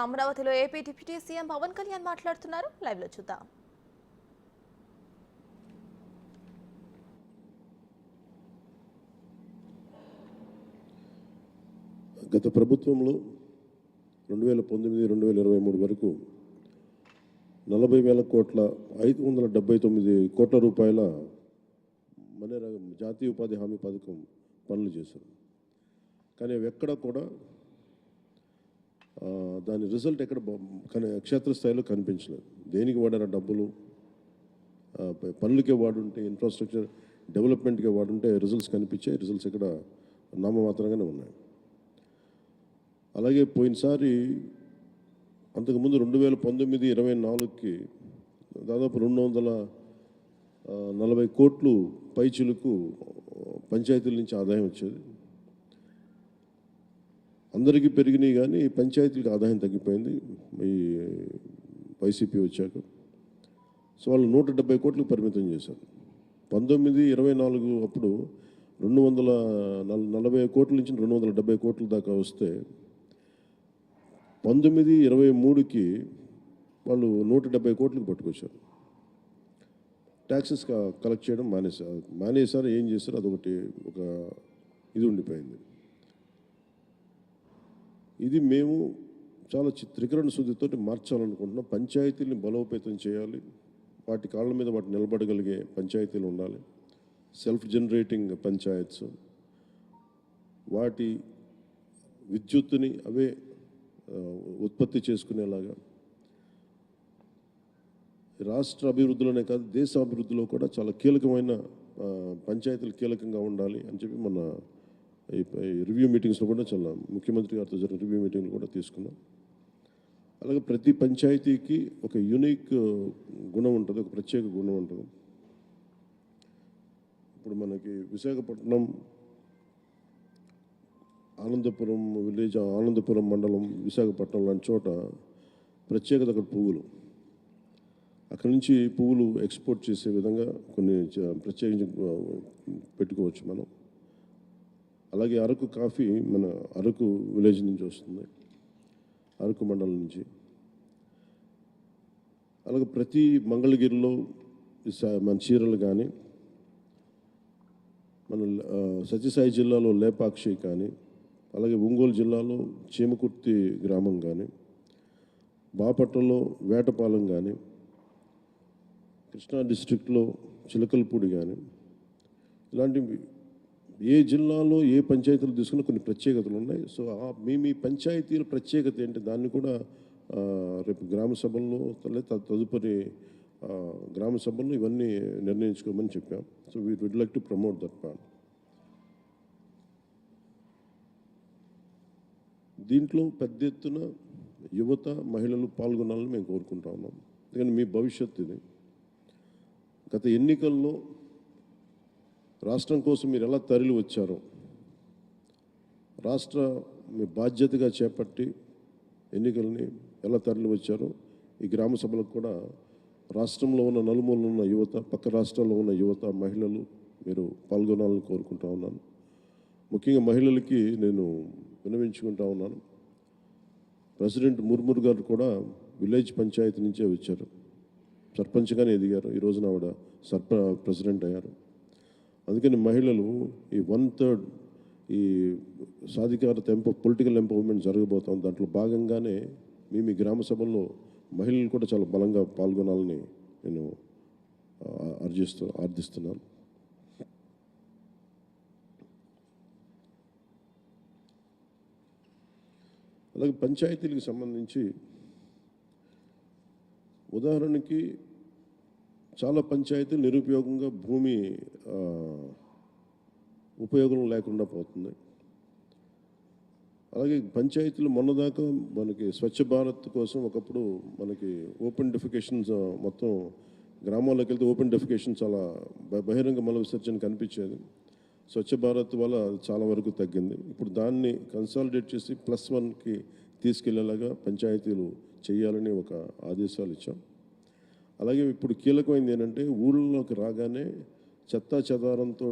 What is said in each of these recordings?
అమరావతిలో AP deputy CM Pawan Kalyan మాట్లాడుతున్నారు. Live లో చూద్దాం. గత ప్రభుత్వంలో 2019-2023 వరకు 40,000 కోట్ల 579 కోట్ల రూపాయల జాతీయ ఉపాధి హామీ పథకం పనులు చేశారు. కానీ అవి ఎక్కడ కూడా దాని రిజల్ట్ ఎక్కడ క్షేత్రస్థాయిలో కనిపించలేదు. దేనికి వాడారు డబ్బులు? పనులకే వాడుంటే, ఇన్ఫ్రాస్ట్రక్చర్ డెవలప్మెంట్కే వాడుంటే రిజల్ట్స్ కనిపించాయి. రిజల్ట్స్ ఇక్కడ నామమాత్రంగానే ఉన్నాయి. అలాగే పోయినసారి అంతకుముందు 2019-24కి దాదాపు 240 కోట్లు పైచిలుకు పంచాయతీల నుంచి ఆదాయం వచ్చేది. అందరికీ పెరిగినాయి కానీ పంచాయతీలకు ఆదాయం తగ్గిపోయింది ఈ వైసీపీ వచ్చాక. సో వాళ్ళు 170 కోట్లకు పరిమితం చేశారు. 19-24 అప్పుడు 240 కోట్ల నుంచి 270 కోట్ల దాకా వస్తే 19-23కి వాళ్ళు 170 కోట్లకు పట్టుకొచ్చారు. ట్యాక్సెస్ కలెక్ట్ చేయడం మానేశారు. ఏం చేశారు? అదొకటి ఒక ఇది ఉండిపోయింది. ఇది మేము చాలా త్రికరణ శుద్ధితో మార్చాలనుకుంటున్నాం. పంచాయతీల్ని బలోపేతం చేయాలి. వాటి కాళ్ళ మీద వాటి నిలబడగలిగే పంచాయతీలు ఉండాలి. సెల్ఫ్ జనరేటింగ్ పంచాయత్స్, వాటి విద్యుత్తుని అవే ఉత్పత్తి చేసుకునేలాగా రాష్ట్ర అభివృద్ధిలోనే కాదు దేశ అభివృద్ధిలో కూడా చాలా కీలకమైన పంచాయతీలు కీలకంగా ఉండాలి అని చెప్పి మన ఈ రివ్యూ మీటింగ్స్లో కూడా చాలా ముఖ్యమంత్రి గారితో జరిగిన రివ్యూ మీటింగ్లు కూడా తీసుకున్నాం. అలాగే ప్రతి పంచాయతీకి ఒక యూనిక్ గుణం ఉంటుంది, ఒక ప్రత్యేక గుణం ఉంటుంది. ఇప్పుడు మనకి విశాఖపట్నం ఆనందపురం విలేజ్, ఆనందపురం మండలం, విశాఖపట్నం లాంటి చోట ప్రత్యేకత అక్కడ పువ్వులు. అక్కడి నుంచి పువ్వులు ఎక్స్పోర్ట్ చేసే విధంగా కొన్ని ప్రత్యేకించి పెట్టుకోవచ్చు మనం. అలాగే అరకు కాఫీ మన అరకు విలేజ్ నుంచి వస్తుంది, అరకు మండలం నుంచి. అలాగే ప్రతి మంగళగిరిలో మన చీరలు కానీ, మన సత్యసాయి జిల్లాలో లేపాక్షి కానీ, అలాగే ఒంగోలు జిల్లాలో చీమకుర్తి గ్రామం కానీ, బాపట్లలో వేటపాలెం కానీ, కృష్ణా డిస్ట్రిక్ట్లో చిలకలపూడి కానీ, ఇలాంటి ఏ జిల్లాలో ఏ పంచాయతీలు తీసుకున్నా కొన్ని ప్రత్యేకతలు ఉన్నాయి. సో మీ పంచాయతీల ప్రత్యేకత ఏంటి దాన్ని కూడా రేపు గ్రామ సభల్లో తదుపరి గ్రామ సభల్లో ఇవన్నీ నిర్ణయించుకోమని చెప్పాం. So we would like to promote that part. దీంట్లో పెద్ద ఎత్తున యువత, మహిళలు పాల్గొనాలని మేము కోరుకుంటా ఉన్నాం. ఎందుకంటే మీ భవిష్యత్తు ఇది. గత ఎన్నికల్లో రాష్ట్రం కోసం మీరు ఎలా తరలి వచ్చారో, రాష్ట్ర మీ బాధ్యతగా చేపట్టి ఎన్నికల్ని ఎలా తరలి వచ్చారో ఈ గ్రామ సభలకు కూడా రాష్ట్రంలో ఉన్న నలుమూలలో ఉన్న యువత, పక్క రాష్ట్రాల్లో ఉన్న యువత, మహిళలు మీరు పాల్గొనాలని కోరుకుంటా ఉన్నాను. ముఖ్యంగా మహిళలకి నేను విన్నవించుకుంటా ఉన్నాను. ప్రెసిడెంట్ ముర్ము గారు కూడా విలేజ్ పంచాయతీ నుంచే వచ్చారు, సర్పంచ్గానే ఎదిగారు. ఈ రోజున ఆవిడ ప్రెసిడెంట్ అయ్యారు. అందుకని మహిళలు ఈ 1/3 ఈ సాధికారత పొలిటికల్ ఎంపవర్మెంట్ జరగబోతాం. దాంట్లో భాగంగానే మీ గ్రామ సభల్లో మహిళలు కూడా చాలా బలంగా పాల్గొనాలని నేను ఆర్థిస్తున్నాను. అలాగే పంచాయతీలకు సంబంధించి ఉదాహరణకి చాలా పంచాయతీలు నిరుపయోగంగా భూమి ఉపయోగం లేకుండా పోతుంది. అలాగే పంచాయతీలు మొన్నదాకా మనకి స్వచ్ఛ భారత్ కోసం ఒకప్పుడు మనకి ఓపెన్ డెఫికేషన్స్ మొత్తం గ్రామాల్లోకి వెళ్తే ఓపెన్ డెఫికేషన్ చాలా బహిరంగ మల విసర్జన కనిపించేది. స్వచ్ఛ భారత్ వల్ల చాలా వరకు తగ్గింది. ఇప్పుడు దాన్ని కన్సాలిడేట్ చేసి +1కి తీసుకెళ్లేలాగా పంచాయతీలు చేయాలని ఒక ఆదేశాలు ఇచ్చాం. అలాగే ఇప్పుడు కీలకమైనది ఏంటంటే ఊళ్ళలోకి రాగానే చెత్తా చెదారంతో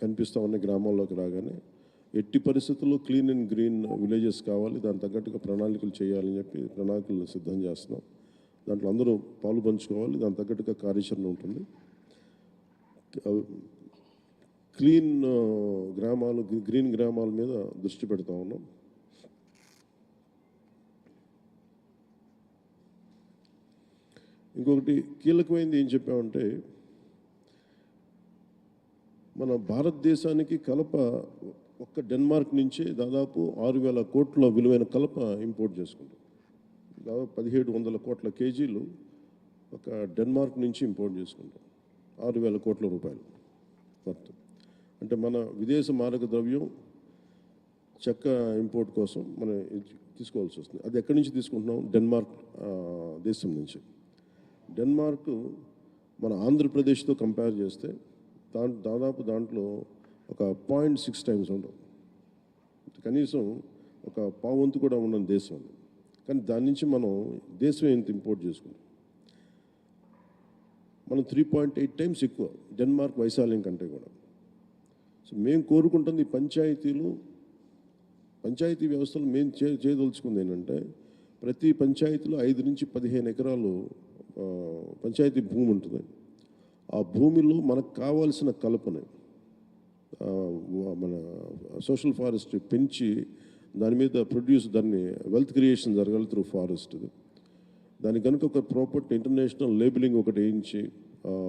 కనిపిస్తూ ఉన్న గ్రామాల్లోకి రాగానే ఎట్టి పరిస్థితుల్లో క్లీన్ అండ్ గ్రీన్ విలేజెస్ కావాలి, దాని తగ్గట్టుగా ప్రణాళికలు చేయాలని చెప్పి ప్రణాళికలు సిద్ధం చేస్తున్నాం. దాంట్లో అందరూ పాలు పంచుకోవాలి, దాని తగ్గట్టుగా కార్యాచరణ ఉంటుంది. క్లీన్ గ్రామాలు, గ్రీన్ గ్రామాల మీద దృష్టి పెడతా ఉన్నాం. ఇంకొకటి కీలకమైనది ఏం చెప్పామంటే, మన భారతదేశానికి కలప ఒక్క డెన్మార్క్ నుంచే దాదాపు 6,000 కోట్ల విలువైన కలప ఇంపోర్ట్ చేసుకుంటాం. దాదాపు 1,700 కోట్ల కేజీలు ఒక డెన్మార్క్ నుంచి ఇంపోర్ట్ చేసుకుంటాం. 6,000 కోట్ల రూపాయలు మొత్తం. అంటే మన విదేశ మారక ద్రవ్యం చెక్క ఇంపోర్ట్ కోసం మనం తీసుకోవాల్సి వస్తుంది. అది ఎక్కడి నుంచి తీసుకుంటున్నాం? డెన్మార్క్ దేశం నుంచి. డెన్మార్క్ మన ఆంధ్రప్రదేశ్తో కంపేర్ చేస్తే దాదాపు దాంట్లో ఒక 0.6 టైమ్స్ ఉండవు, కనీసం ఒక పావంతు కూడా ఉండని దేశం. కానీ దాని నుంచి మనం దేశం ఎంత ఇంపోర్ట్ చేసుకుంటాం, మనం 3.8 టైమ్స్ ఎక్కువ డెన్మార్క్ వైశాల్యం కంటే కూడా. సో మేము కోరుకుంటుంది పంచాయతీ వ్యవస్థలు మేము చేయదలుచుకుంది ఏంటంటే, ప్రతి పంచాయతీలో 5 నుంచి 15 ఎకరాలు పంచాయతీ భూమి ఉంటుంది. ఆ భూమిలో మనకు కావాల్సిన కలపని మన సోషల్ ఫారెస్ట్ పెంచి దాని మీద దాన్ని వెల్త్ క్రియేషన్ జరగాలి త్రూ ఫారెస్ట్. దానికి కనుక ఒక ప్రాపర్ ఇంటర్నేషనల్ లేబులింగ్ ఒకటి వేయించి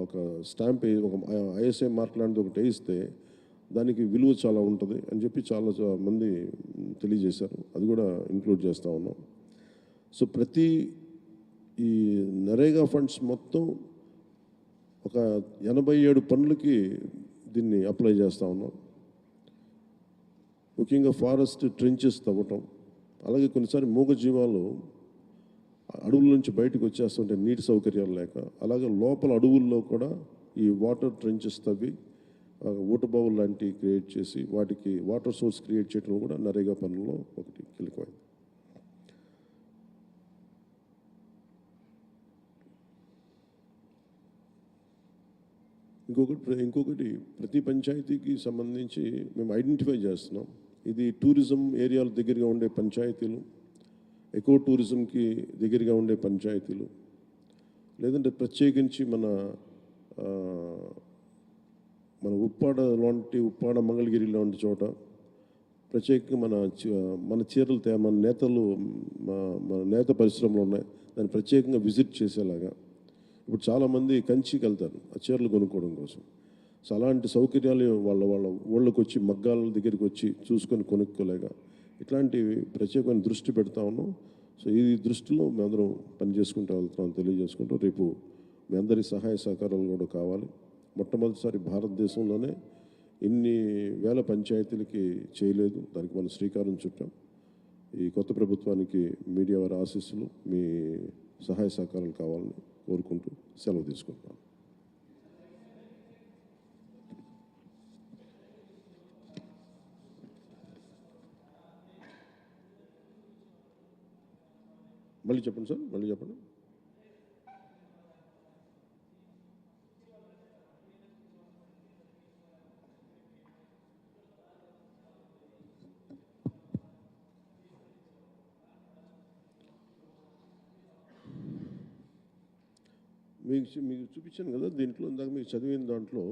ఒక స్టాంప్, ఒక ఐఎస్ఐ మార్క్ లాంటిది ఒకటి వేయిస్తే దానికి విలువ చాలా ఉంటుంది అని చెప్పి చాలా మంది తెలియజేశారు. అది కూడా ఇంక్లూడ్ చేస్తూ ఉన్నాం. సో ఈ నరేగా ఫండ్స్ మొత్తం ఒక 87 పనులకి దీన్ని అప్లై చేస్తూ ఉన్నాం. ముఖ్యంగా ఫారెస్ట్ ట్రెంచెస్ తవ్వటం, అలాగే కొన్నిసారి మూగజీవాలు అడవుల నుంచి బయటకు వచ్చేస్తుంటే నీటి సౌకర్యాలు లేక, అలాగే లోపల అడవుల్లో కూడా ఈ వాటర్ ట్రెంచెస్ తవ్వి ఊటబావులు లాంటివి క్రియేట్ చేసి వాటికి వాటర్ సోర్స్ క్రియేట్ చేయడం కూడా నరేగా పనుల్లో ఒకటి కీలకమైంది. ఇంకొకటి ప్రతి పంచాయతీకి సంబంధించి మేము ఐడెంటిఫై చేస్తున్నాం. ఇది టూరిజం ఏరియాల దగ్గరగా ఉండే పంచాయతీలు, ఎకో టూరిజంకి దగ్గరగా ఉండే పంచాయతీలు, లేదంటే ప్రత్యేకించి మన ఉప్పాడ మంగళగిరి లాంటి చోట ప్రత్యేకంగా మన చీరలు మన నేత పరిశ్రమలు ఉన్నాయి, దాన్ని ప్రత్యేకంగా విజిట్ చేసేలాగా. ఇప్పుడు చాలామంది కంచికి వెళ్తారు ఆ చీరలు కొనుక్కోవడం కోసం. సో అలాంటి సౌకర్యాలు వాళ్ళ ఊళ్ళకి వచ్చి మగ్గాల దగ్గరికి వచ్చి చూసుకొని కొనుక్కోలేక ఇట్లాంటివి ప్రత్యేకమైన దృష్టి పెడతా ఉన్నాం. సో ఈ దృష్టిలో మేమందరం పనిచేసుకుంటూ వెళ్తున్నాం తెలియజేసుకుంటూ, రేపు మీ అందరి సహాయ సహకారాలు కూడా కావాలి. మొట్టమొదటిసారి భారతదేశంలోనే ఇన్ని వేల పంచాయతీలకి చేయలేదు, దానికి మనం శ్రీకారం చుట్టాం. ఈ కొత్త ప్రభుత్వానికి మీడియా వారి ఆశీస్సులు, మీ సహాయ సహకారాలు కావాలని కోరుకుంటూ సెలవు తీసుకుంటున్నాను. మళ్ళీ చెప్పండి సార్, మళ్ళీ చెప్పండి. మీకు చూపించాను కదా, దీంట్లో ఇందాక మీకు చదివిన దాంట్లో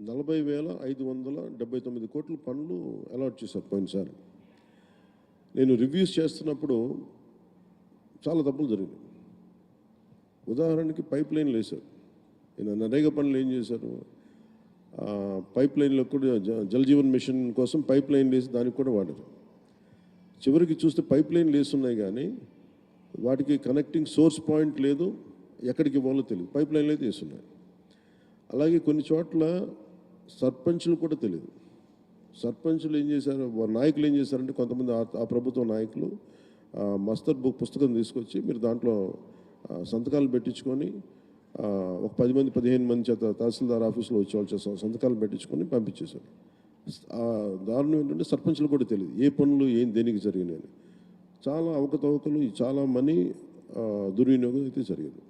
40,579 కోట్ల పనులు అలాట్ చేశారు పోయినసారి. నేను రివ్యూస్ చేస్తున్నప్పుడు చాలా తప్పులు జరిగినాయి. ఉదాహరణకి పైప్ లైన్లు వేశారు. నేను నరేగా పనులు ఏం చేశారు, పైప్ లైన్లో కూడా జల్ జీవన్ మిషన్ కోసం పైప్ లైన్లు వేసి దానికి కూడా వాడారు. చివరికి చూస్తే పైప్ లైన్లు వేస్తున్నాయి కానీ వాటికి కనెక్టింగ్ సోర్స్ పాయింట్ లేదు, ఎక్కడికి ఇవ్వాలో తెలియదు, పైప్ లైన్లు అయితే వేస్తున్నాయి. అలాగే కొన్ని చోట్ల సర్పంచులు కూడా తెలియదు. సర్పంచులు ఏం చేశారు, నాయకులు ఏం చేశారంటే, కొంతమంది ఆ ప్రభుత్వ నాయకులు మస్తర్ బుక్ పుస్తకం తీసుకొచ్చి మీరు దాంట్లో సంతకాలు పెట్టించుకొని ఒక 10 మంది 15 మంది చేత తహసీల్దార్ ఆఫీస్లో వచ్చి సంతకాలు పెట్టించుకొని పంపించేశారు. దారుణం ఏంటంటే సర్పంచులు కూడా తెలియదు ఏ పనులు దేనికి జరిగినాయని. చాలా అవకతవకలు, చాలా మనీ దుర్వినియోగం అయితే జరిగింది.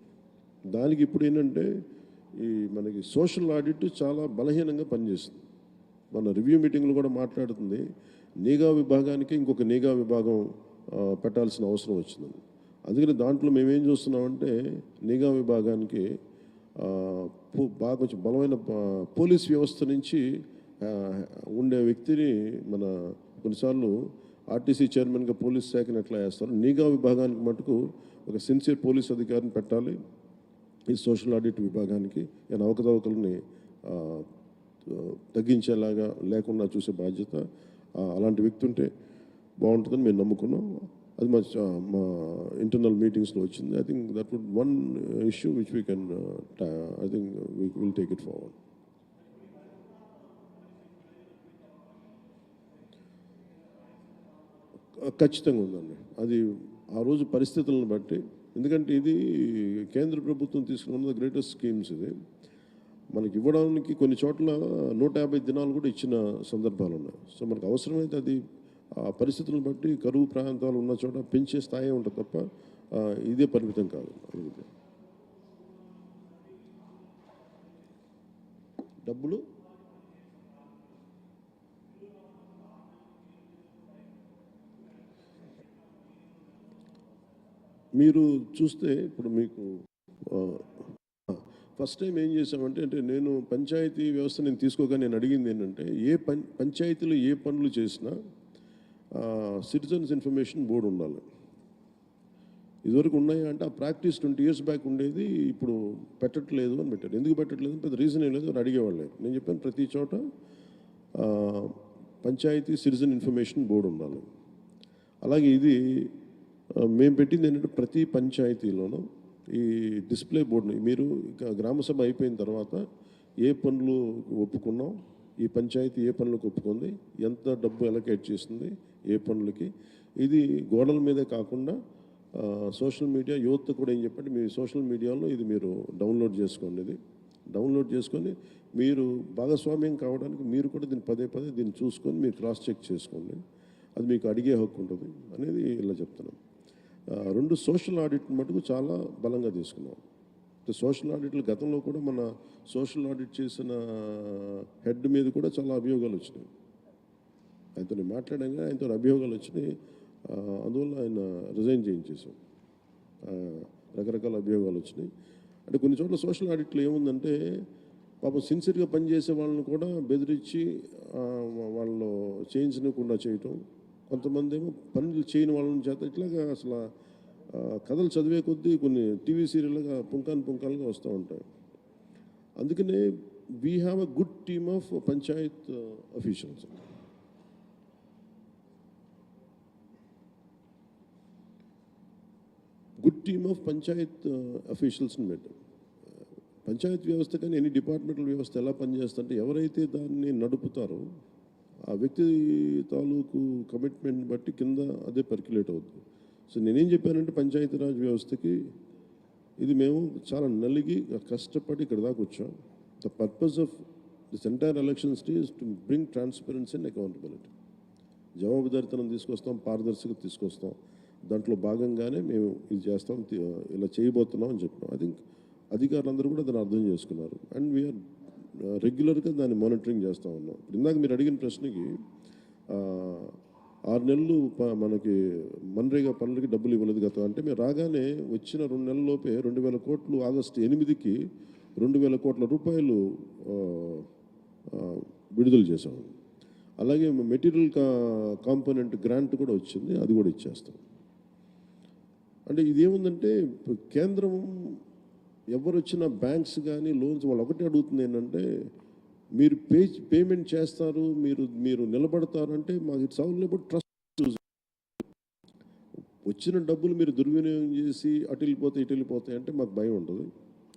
దానికి ఇప్పుడు ఏంటంటే మనకి సోషల్ ఆడిట్ చాలా బలహీనంగా పనిచేస్తుంది. మన రివ్యూ మీటింగ్లో కూడా మాట్లాడుతుంది, నిఘా విభాగానికి ఇంకొక నిఘా విభాగం పెట్టాల్సిన అవసరం వచ్చింది. అందుకని దాంట్లో మేమేం చూస్తున్నామంటే నిఘా విభాగానికి బాగా కొంచెం బలమైన పోలీస్ వ్యవస్థ నుంచి ఉండే వ్యక్తిని మన కొన్నిసార్లు ఆర్టీసీ చైర్మన్గా పోలీస్ శాఖను ఎట్లా వేస్తారు, నిఘా విభాగానికి మటుకు ఒక సిన్సియర్ పోలీస్ అధికారిని పెట్టాలి. ఈ సోషల్ ఆడిట్ విభాగానికి అవకతవకల్ని తగ్గించేలాగా లేకుండా చూసే బాధ్యత అలాంటి వ్యక్తి ఉంటే బాగుంటుందని మేము నమ్ముకున్నాం. అది మా ఇంటర్నల్ మీటింగ్స్లో వచ్చింది. I think that would one issue which we can I think we will take it forward. ఖచ్చితంగా ఉందండి. అది ఆ రోజు పరిస్థితులను బట్టి, ఎందుకంటే ఇది కేంద్ర ప్రభుత్వం తీసుకున్న గ్రేటెస్ట్ స్కీమ్స్. ఇది మనకి ఇవ్వడానికి కొన్ని చోట్ల 150 దినాలు కూడా ఇచ్చిన సందర్భాలు ఉన్నాయి. సో మనకు అవసరమైతే అది ఆ పరిస్థితులను బట్టి కరువు ప్రాంతాలు ఉన్న చోట పెంచే స్థాయి ఉంటుంది తప్ప ఇదే పరిమితం కాదు. డబ్బులు మీరు చూస్తే ఇప్పుడు మీకు ఫస్ట్ టైం ఏం చేసామంటే, నేను పంచాయతీ వ్యవస్థ నేను తీసుకోగా నేను అడిగింది ఏంటంటే, పంచాయతీలు ఏ పనులు చేసినా సిటిజన్స్ ఇన్ఫర్మేషన్ బోర్డు ఉండాలి. ఇదివరకు ఉన్నాయా అంటే ఆ ప్రాక్టీస్ 20 years బ్యాక్ ఉండేది, ఇప్పుడు పెట్టట్లేదు అని పెట్టారు. ఎందుకు పెట్టట్లేదు పెద్ద రీజన్ ఏం లేదు అని అడిగేవాళ్ళే. నేను చెప్పాను ప్రతి చోట పంచాయతీ సిటిజన్ ఇన్ఫర్మేషన్ బోర్డు ఉండాలి. అలాగే ఇది మేము పెట్టింది ఏంటంటే ప్రతి పంచాయతీలోనూ ఈ డిస్ప్లే బోర్డుని మీరు గ్రామ సభ అయిపోయిన తర్వాత ఏ పనులు ఒప్పుకున్నాం, ఈ పంచాయతీ ఏ పనులకు ఒప్పుకుంది, ఎంత డబ్బు అలొకేట్ చేస్తుంది ఏ పనులకి, ఇది గోడల మీదే కాకుండా సోషల్ మీడియా యువత కూడా ఏం చెప్పండి, మీ సోషల్ మీడియాలో ఇది మీరు డౌన్లోడ్ చేసుకోండి. ఇది డౌన్లోడ్ చేసుకొని మీరు భాగస్వామ్యం కావడానికి మీరు కూడా దీన్ని పదే దీన్ని చూసుకొని మీరు క్రాస్ చెక్ చేసుకోండి. అది మీకు అడిగే హక్కు ఉంటుంది అనేది ఇలా చెప్తున్నాం. 2 సోషల్ ఆడిట్ మటుకు చాలా బలంగా తీసుకున్నాం. సోషల్ ఆడిట్లు గతంలో కూడా మన సోషల్ ఆడిట్ చేసిన హెడ్ మీద కూడా చాలా అభియోగాలు వచ్చినాయి. ఆయనతో మాట్లాడాక ఆయనతో అభియోగాలు వచ్చినాయి. అందువల్ల ఆయన రిజైన్ చేయించేసాం. రకరకాల అభియోగాలు వచ్చినాయి. అంటే కొన్ని చోట్ల సోషల్ ఆడిట్లో ఏముందంటే పాపం సిన్సియర్గా పనిచేసే వాళ్ళని కూడా బెదిరించి వాళ్ళు చేయించకుండా చేయటం, కొంతమంది ఏమో పనులు చేయని వాళ్ళని చేత ఇట్లాగా అసలు కథలు చదివే కొద్దీ కొన్ని టీవీ సీరియల్గా పుంకాలుగా వస్తూ ఉంటాయి. అందుకనే we have a good team of panchayat officials. Good team of panchayat అఫీషియల్స్ని పెట్టాం. పంచాయత్ వ్యవస్థ కానీ ఎన్ని డిపార్ట్మెంటల్ వ్యవస్థ ఎలా పనిచేస్తుంటే ఎవరైతే దాన్ని నడుపుతారో ఆ వ్యక్తి తాలూకు కమిట్మెంట్ బట్టి కింద అదే పర్క్యులేట్ అవుతుంది. సో నేనేం చెప్పానంటే పంచాయతీరాజ్ వ్యవస్థకి ఇది మేము చాలా నలిగి కష్టపడి ఇక్కడ దాకా వచ్చాం. The purpose of this entire elections is to bring transparency and accountability. జవాబుదారితనం తీసుకొస్తాం, పారదర్శకత తీసుకొస్తాం. దాంట్లో భాగంగానే మేము ఇది చేస్తాం, ఇలా చేయబోతున్నాం అని చెప్పాం. ఐ థింక్ అధికారులందరూ కూడా దాన్ని అర్థం చేసుకున్నారు. అండ్ వీఆర్ రెగ్యులర్గా దాన్ని మానిటరింగ్ చేస్తూ ఉన్నాం. ఇందాక మీరు అడిగిన ప్రశ్నకి 6 నెలలు మనకి మన్రేగా పనులకి డబ్బులు ఇవ్వలేదు గత అంటే మేము రాగానే వచ్చిన 2 నెలల్లోపే 2,000 కోట్లు ఆగస్టు 8కి 2,000 కోట్ల రూపాయలు విడుదల చేసాము. అలాగే మెటీరియల్ కాంపోనెంట్ గ్రాంట్ కూడా వచ్చింది, అది కూడా ఇచ్చేస్తాం. అంటే ఇదేముందంటే కేంద్రం ఎవరు వచ్చిన బ్యాంక్స్ కానీ లోన్స్ వాళ్ళు ఒకటే అడుగుతుంది ఏంటంటే మీరు పేమెంట్ చేస్తారు, మీరు నిలబడతారంటే మాకు ఇట్స్ ఆల్ అబౌట్ ట్రస్ట్. వచ్చిన డబ్బులు మీరు దుర్వినియోగం చేసి అటు వెళ్ళిపోతాయి అంటే మాకు భయం ఉంటుంది.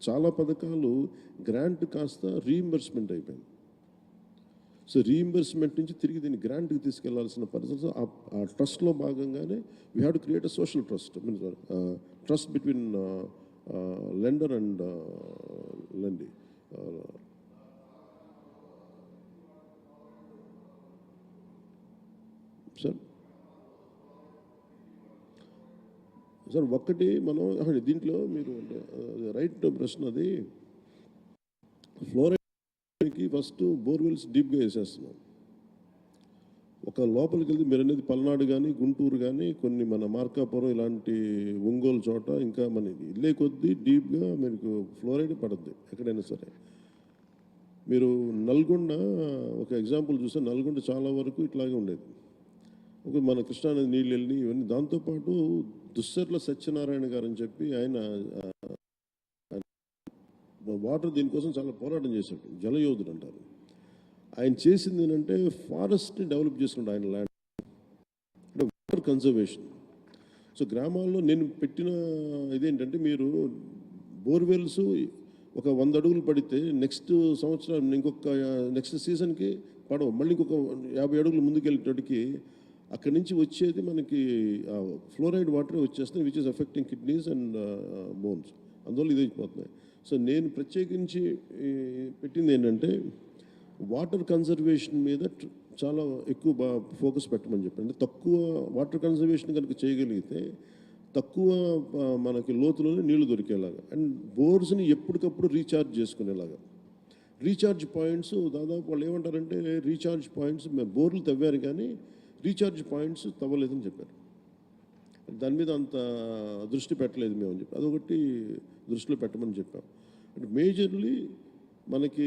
చాలా పథకాలు గ్రాంట్ కాస్త రీయింబర్స్మెంట్ అయిపోయింది. సో రీయింబర్స్మెంట్ నుంచి తిరిగి దీన్ని గ్రాంట్కి తీసుకెళ్లాల్సిన పరిస్థితి. ఆ ట్రస్ట్లో భాగంగానే we have to create a social trust, trust between lender and lendee. Sir ఒక్కటి మనం దీంట్లో మీరు రైట్ ప్రశ్న, అది ఫ్లోరైడ్కి ఫస్ట్ బోర్వెల్స్ డీప్గా వేసేస్తున్నాం. ఒక లోపలికి వెళ్తే మీరు అనేది పల్నాడు కానీ గుంటూరు కానీ కొన్ని మన మార్కాపురం ఇలాంటి ఒంగోలు చోట ఇంకా మన ఇల్లే కొద్దీ డీప్గా మీకు ఫ్లోరైడ్ పడుద్ది ఎక్కడైనా సరే. మీరు నల్గొండ ఒక ఎగ్జాంపుల్ చూస్తే నల్గొండ చాలా వరకు ఇట్లాగే ఉండేది. ఒక మన కృష్ణానది నీళ్ళు వెళ్ళి ఇవన్నీ. దాంతోపాటు దుస్సర్ల సత్యనారాయణ గారు అని చెప్పి ఆయన వాటర్ దీనికోసం చాలా పోరాటం చేశాడు, జలయోధుడు అంటారు. ఆయన చేసింది ఏంటంటే ఫారెస్ట్ని డెవలప్ చేసుకుంటాడు ఆయన ల్యాండ్, అంటే వాటర్ కన్జర్వేషన్. సో గ్రామాల్లో నేను పెట్టిన ఇదేంటంటే మీరు బోర్వెల్స్ ఒక 100 అడుగులు పడితే నెక్స్ట్ సంవత్సరం ఇంకొక నెక్స్ట్ సీజన్కి పడవు, మళ్ళీ ఇంకొక 50 అడుగులు ముందుకెళ్ళేటోటికి అక్కడి నుంచి వచ్చేది మనకి ఫ్లోరైడ్ వాటరే వచ్చేస్తుంది, which is effecting kidneys and bones. అందువల్ల ఇది అయిపోతున్నాయి. సో నేను ప్రత్యేకించి పెట్టింది ఏంటంటే వాటర్ కన్జర్వేషన్ మీద చాలా ఎక్కువ ఫోకస్ పెట్టమని చెప్పండి. అంటే తక్కువ వాటర్ కన్జర్వేషన్ కనుక చేయగలిగితే తక్కువ మనకి లోతులోనే నీళ్లు దొరికేలాగా, అండ్ బోర్స్ని ఎప్పటికప్పుడు రీఛార్జ్ చేసుకునేలాగా. రీఛార్జ్ పాయింట్స్ దాదాపు వాళ్ళు ఏమంటారంటే రీఛార్జ్ పాయింట్స్ బోర్లు తవ్వారు కానీ రీఛార్జ్ పాయింట్స్ తవ్వలేదని చెప్పారు. దాని మీద అంత దృష్టి పెట్టలేదు మేము అని చెప్పి అదొకటి దృష్టిలో పెట్టమని చెప్పాం. అంటే మేజర్లీ మనకి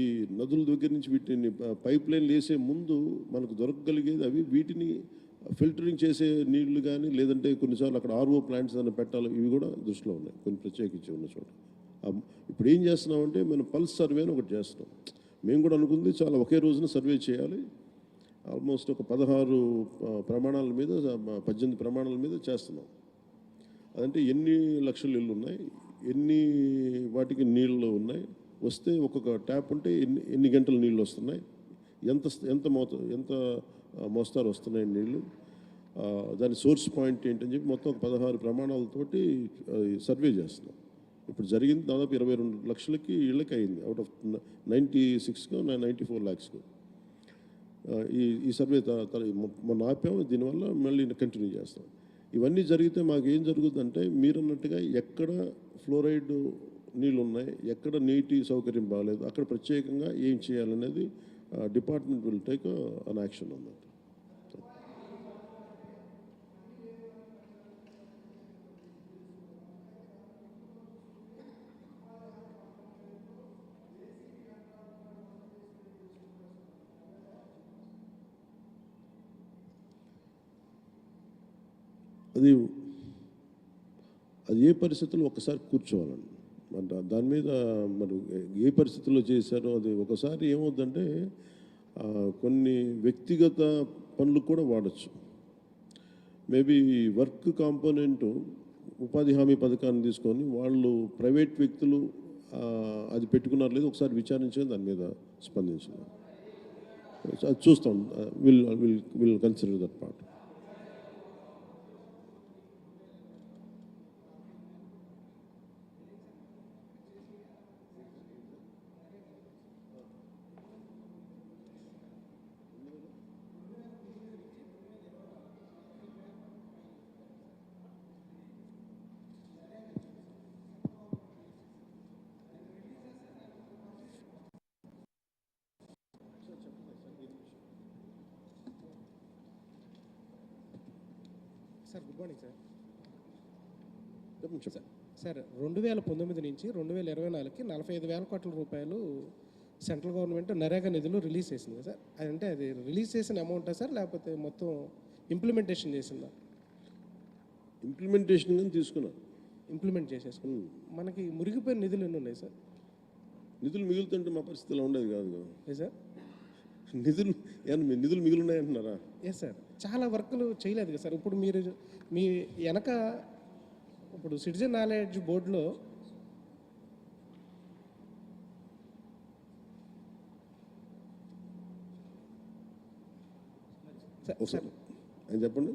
ఈ నదుల దగ్గర నుంచి వీటిని పైప్ లైన్లు వేసే ముందు మనకు దొరకగలిగేది అవి. వీటిని ఫిల్టరింగ్ చేసే నీళ్లు కానీ లేదంటే కొన్నిసార్లు అక్కడ ఆర్ఓ ప్లాంట్స్ ఏదైనా పెట్టాలి, ఇవి కూడా దృష్టిలో ఉన్నాయి కొన్ని ప్రత్యేకించి ఉన్న చోట. ఇప్పుడు ఏం చేస్తున్నామంటే మనం పల్స్ సర్వే అని ఒకటి చేస్తున్నాం. మేము కూడా అనుకుంది చాలా ఒకే రోజున సర్వే చేయాలి. ఆల్మోస్ట్ ఒక 16 ప్రమాణాల మీద 18 ప్రమాణాల మీద చేస్తున్నాం. అదంటే ఎన్ని లక్షల ఇళ్ళు ఉన్నాయి, ఎన్ని వాటికి నీళ్ళు ఉన్నాయి, వస్తే ఒక్కొక్క ట్యాప్ ఉంటే ఎన్ని గంటలు నీళ్ళు వస్తున్నాయి, ఎంత మోస్తారు వస్తున్నాయి నీళ్ళు, దాని సోర్స్ పాయింట్ ఏంటని చెప్పి మొత్తం 16 ప్రమాణాలతోటి సర్వే చేస్తున్నాం. ఇప్పుడు జరిగింది దాదాపు 22 లక్షలకి ఇళ్ళకి అయింది, అవుట్ ఆఫ్ 96కో 94 ల్యాక్స్కు. ఈ సర్వే మొన్న ఆపాము, దీనివల్ల మళ్ళీ కంటిన్యూ చేస్తాం. ఇవన్నీ జరిగితే మాకు ఏం జరుగుతుందంటే మీరు అన్నట్టుగా ఎక్కడ ఫ్లోరైడ్ నీళ్ళు ఉన్నాయి, ఎక్కడ నీటి సౌకర్యం బాగాలేదు, అక్కడ ప్రత్యేకంగా ఏం చేయాలనేది department will take an action అన్నమాట. అది ఏ పరిస్థితుల్లో ఒకసారి కూర్చోవాలండి. దాని మీద మరి ఏ పరిస్థితుల్లో చేశారో అది ఒకసారి ఏమవుద్దంటే కొన్ని వ్యక్తిగత పనులు కూడా వాడచ్చు. మేబీ వర్క్ కాంపోనెంట్ ఉపాధి హామీ పథకాన్ని తీసుకొని వాళ్ళు ప్రైవేట్ వ్యక్తులు అది పెట్టుకున్నారు లేదు ఒకసారి విచారించే దాని మీద స్పందించాలి. అది చూస్తాం. Will consider that part. Sir good morning sir. చెప్పండి. సార్ 2019 నుంచి 2024కి 45,000 కోట్ల రూపాయలు సెంట్రల్ గవర్నమెంట్ నరేగా నిధులు రిలీజ్ చేసింది సార్. అంటే అది రిలీజ్ చేసిన అమౌంటా సార్ లేకపోతే మొత్తం ఇంప్లిమెంటేషన్ చేసిందా? ఇంప్లిమెంటేషన్ కానీ తీసుకున్నారు, ఇంప్లిమెంట్ చేసేసుకున్నాం. మనకి మురిగిపోయిన నిధులు ఎన్ని ఉన్నాయి సార్? నిధులు మిగులుతుంటే మా పరిస్థితిలో ఉండేది కాదు కదా. ఏ సార్ నిధులు మిగిలి ఉన్నాయంటున్నారా? ఎస్ సార్, చాలా వర్కులు చేయలేదు కదా సార్. ఇప్పుడు మీరు మీ వెనక ఇప్పుడు సిటిజన్ నాలెడ్జ్ బోర్డులో సార్ అని చెప్పండి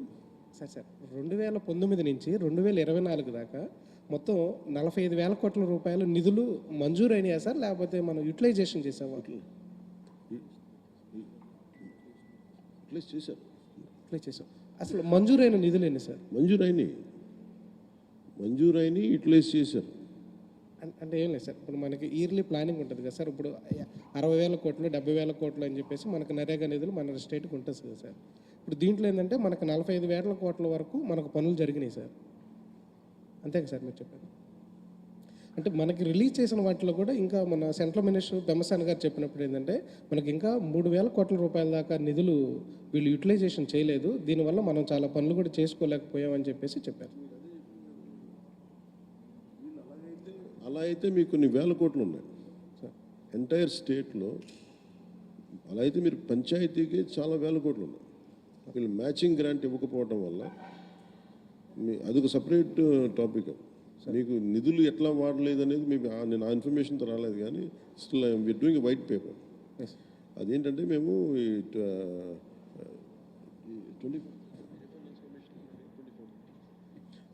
సార్ 2019 నుంచి 2024 దాకా మొత్తం 45,000 కోట్ల రూపాయలు నిధులు మంజూరు అయినాయా సార్ లేకపోతే మనం యూటిలైజేషన్ చేసామా? చేసాం. అసలు మంజూరైన నిధులు ఎన్ని సార్? మంజూరైన యూటిలైజ్ చేశారు. అంటే ఏం లేదు సార్, ఇప్పుడు మనకి ఇయర్లీ ప్లానింగ్ ఉంటుంది కదా సార్. ఇప్పుడు 60,000 కోట్లు 70,000 కోట్లు అని చెప్పేసి మనకు నరేగా నిధులు మన స్టేట్కి ఉంటుంది కదా సార్. ఇప్పుడు దీంట్లో ఏంటంటే మనకు 45,000 కోట్ల వరకు మనకు పనులు జరిగినాయి సార్. అంతే కదా సార్ మీరు చెప్పారు. అంటే మనకి రిలీజ్ చేసిన వాటిలో కూడా ఇంకా మన సెంట్రల్ మినిస్టర్ పెమ్మసాని గారు చెప్పినప్పుడు ఏంటంటే మనకి ఇంకా 3,000 కోట్ల రూపాయల దాకా నిధులు వీళ్ళు యూటిలైజేషన్ చేయలేదు, దీనివల్ల మనం చాలా పనులు కూడా చేసుకోలేకపోయామని చెప్పేసి చెప్పారు. అలా అయితే మీకు కొన్ని వేల కోట్లు ఉన్నాయి ఎంటైర్ స్టేట్లో. అలా అయితే మీరు పంచాయతీకి చాలా వేల కోట్లు ఉన్నాయి. వీళ్ళు మ్యాచింగ్ గ్రాంట్ ఇవ్వకపోవడం వల్ల అదొక సపరేట్ టాపిక్. మీకు నిధులు ఎట్లా వాడలేదు అనేది మీకు నేను ఆ ఇన్ఫర్మేషన్తో రాలేదు, కానీ still we are doing a white paper. అదేంటంటే మేము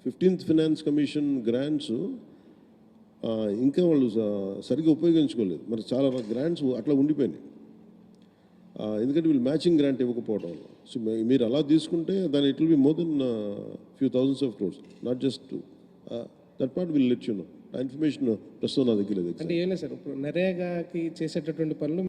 15th ఫినాన్స్ కమిషన్ గ్రాంట్స్ ఇంకా వాళ్ళు సరిగ్గా ఉపయోగించుకోలేదు. మరి చాలా గ్రాంట్స్ అట్లా ఉండిపోయినాయి, ఎందుకంటే వీళ్ళు మ్యాచింగ్ గ్రాంట్ ఇవ్వకపోవడం వల్ల. సో మీరు అలా తీసుకుంటే దాని it will be more than few thousands of crores, not just that part will let you know. ఆ ఇన్ఫర్మేషన్ ప్రస్తుతం నా దగ్గర లేదు. అంటే ఏం లేదు సార్, ఇప్పుడు నరేగాకి చేసేటటువంటి పనులు